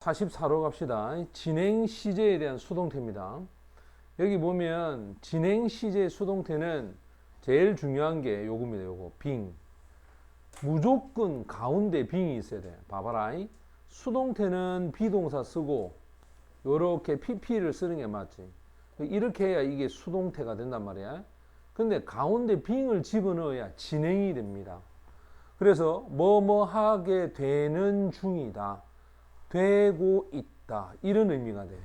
44로 갑시다. 진행 시제에 대한 수동태입니다. 여기 보면 진행 시제 수동태는 제일 중요한 게 요겁니다. 요거 빙. 무조건 가운데 빙이 있어야 돼. 봐봐라. 수동태는 비동사 쓰고 요렇게 pp를 쓰는 게 맞지. 이렇게 해야 이게 수동태가 된단 말이야. 근데 가운데 빙을 집어넣어야 진행이 됩니다. 그래서 뭐뭐 하게 되는 중이다. 되고 있다. 이런 의미가 돼.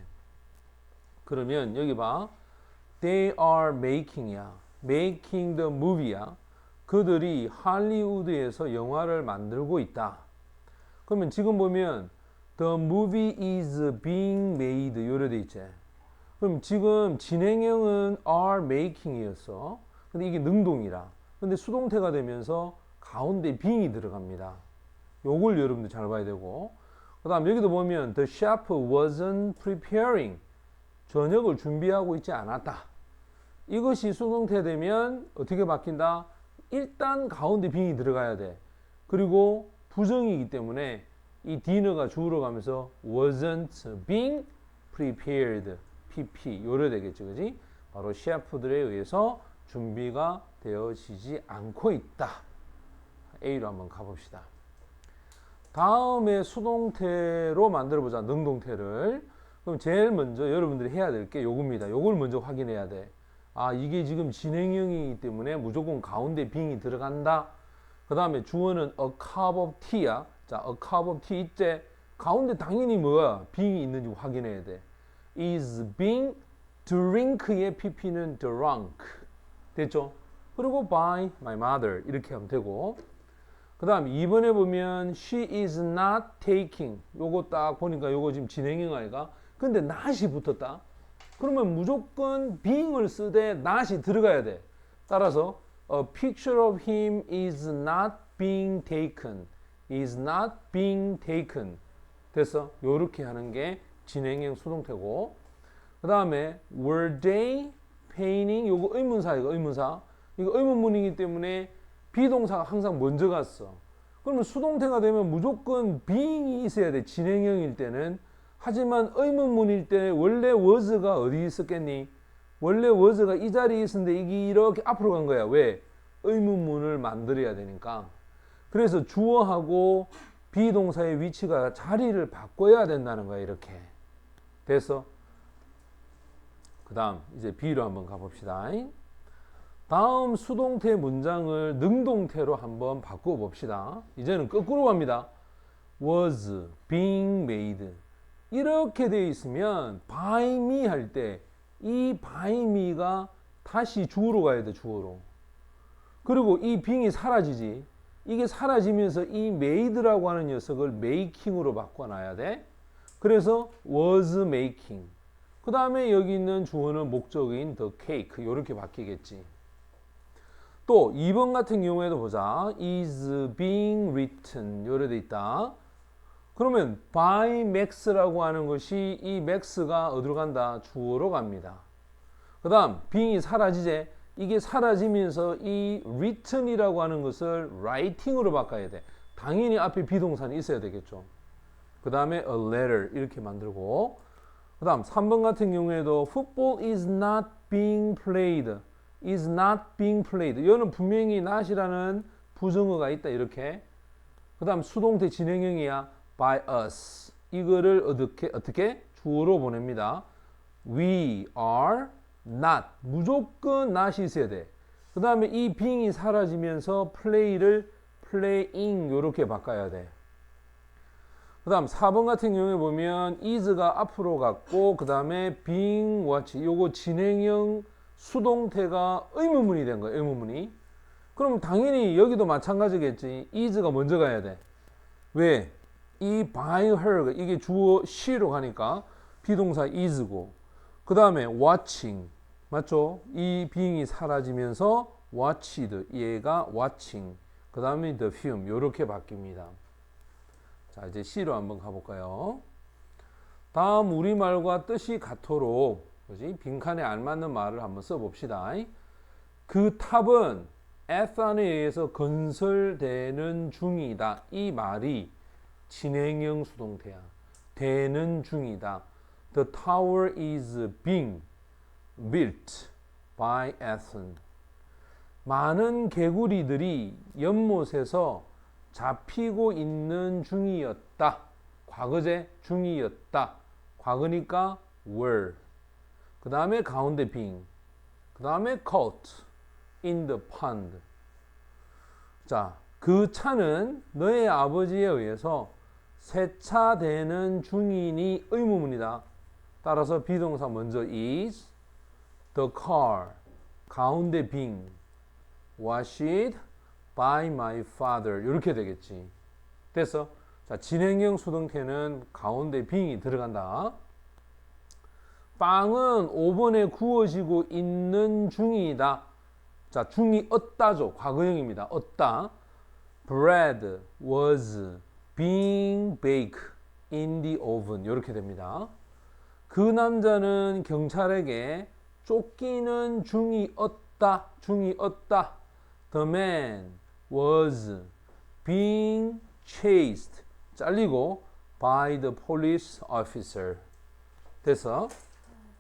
그러면 여기 봐. They are making이야. Making the movie야. 그들이 할리우드에서 영화를 만들고 있다. 그러면 지금 보면 The movie is being made 요래 돼 있지. 그럼 지금 진행형은 are making이었어. 근데 이게 능동이라. 근데 수동태가 되면서 가운데 being이 들어갑니다. 요걸 여러분들 잘 봐야 되고. 그 다음 여기도 보면 The chef wasn't preparing. 저녁을 준비하고 있지 않았다. 이것이 수동태 되면 어떻게 바뀐다? 일단 가운데 빙이 들어가야 돼. 그리고 부정이기 때문에 이 dinner가 주어로 가면서 wasn't being prepared. pp 요래 되겠죠. 그지? 바로 셰프들에 의해서 준비가 되어지지 않고 있다. A로 한번 가봅시다. 다음에 수동태로 만들어보자. 능동태를. 그럼 제일 먼저 여러분들이 해야 될 게 요겁니다. 요걸 먼저 확인해야 돼. 아, 이게 지금 진행형이기 때문에 무조건 가운데 빙이 들어간다. 그 다음에 주어는 a cup of tea야. 자, a cup of tea 있지? 가운데 당연히 뭐야? 빙이 있는지 확인해야 돼. is being drink의 pp는 drunk. 됐죠? 그리고 by my mother. 이렇게 하면 되고. 그 다음 2번에 보면 she is not taking. 요거 딱 보니까 요거 지금 진행형 아이가? 근데 not이 붙었다. 그러면 무조건 being을 쓰되 not이 들어가야 돼. 따라서 a picture of him is not being taken. is not being taken. 됐어? 요렇게 하는 게 진행형 수동태고. 그 다음에 were they painting? 요거 의문사이고 의문사. 이거 의문문이기 때문에 비동사가 항상 먼저 갔어. 그러면 수동태가 되면 무조건 being이 있어야 돼. 진행형일 때는. 하지만 의문문일 때 원래 was가 어디 있었겠니? 원래 was가 이 자리에 있었는데 이게 이렇게 앞으로 간 거야. 왜? 의문문을 만들어야 되니까. 그래서 주어하고 비동사의 위치가 자리를 바꿔야 된다는 거야. 이렇게. 됐어? 그 다음 이제 B로 한번 가봅시다. 다음 수동태 문장을 능동태로 한번 바꿔봅시다. 이제는 거꾸로 갑니다. was being made. 이렇게 되어 있으면 by me 할 때 이 by me가 다시 주어로 가야 돼. 주어로. 그리고 이 being이 사라지지. 이게 사라지면서 이 made라고 하는 녀석을 making으로 바꿔놔야 돼. 그래서 was making. 그 다음에 여기 있는 주어는 목적인 the cake. 이렇게 바뀌겠지. 또 2번 같은 경우에도 보자. is being written 요래 돼 있다. 그러면 by max라고 하는 것이 이 max가 어디로 간다? 주어로 갑니다. 그 다음 being이 사라지제. 이게 사라지면서 이 written이라고 하는 것을 writing으로 바꿔야 돼. 당연히 앞에 비동사는 있어야 되겠죠. 그 다음에 a letter 이렇게 만들고. 그 다음 3번 같은 경우에도 football is not being played. is not being played. 이거는 분명히 not이라는 부정어가 있다. 이렇게. 그 다음 수동태 진행형이야. by us. 이거를 어떻게? 주어로 보냅니다. we are not. 무조건 not이 있어야 돼. 그 다음에 이 being이 사라지면서 play를 playing 이렇게 바꿔야 돼. 그 다음 4번 같은 경우에 보면 is가 앞으로 갔고 그 다음에 being watch. 요거 진행형 수동태가 의문문이 된 거예요. 의문문이. 그럼 당연히 여기도 마찬가지겠지. is가 먼저 가야 돼. 왜? 이 by her 이게 주어 she로 가니까 비동사 is고 그 다음에 watching 맞죠? 이 being이 사라지면서 watched 얘가 watching 그 다음에 the film 이렇게 바뀝니다. 자 이제 C로 한번 가볼까요? 다음 우리말과 뜻이 같도록 그지? 빈칸에 알맞는 말을 한번 써봅시다. 그 탑은 에탄에 의해서 건설되는 중이다. 이 말이 진행형 수동태야. 되는 중이다. The tower is being built by Athens. 많은 개구리들이 연못에서 잡히고 있는 중이었다. 과거제 중이었다. 과거니까 were. 그 다음에 가운데 being. 그 다음에 caught in the pond. 자, 그 차는 너의 아버지에 의해서 세차되는 중이니 의문문이다. 따라서 비동사 먼저 is, the car, 가운데 being, washed by my father. 이렇게 되겠지. 됐어? 자, 진행형 수동태는 가운데 being이 들어간다. 빵은 오븐에 구워지고 있는 중이다. 자, 중이었다죠. 과거형입니다. 었다. Bread was being baked in the oven. 이렇게 됩니다. 그 남자는 경찰에게 쫓기는 중이었다. 중이었다. The man was being chased. 잘리고 by the police officer. 됐어?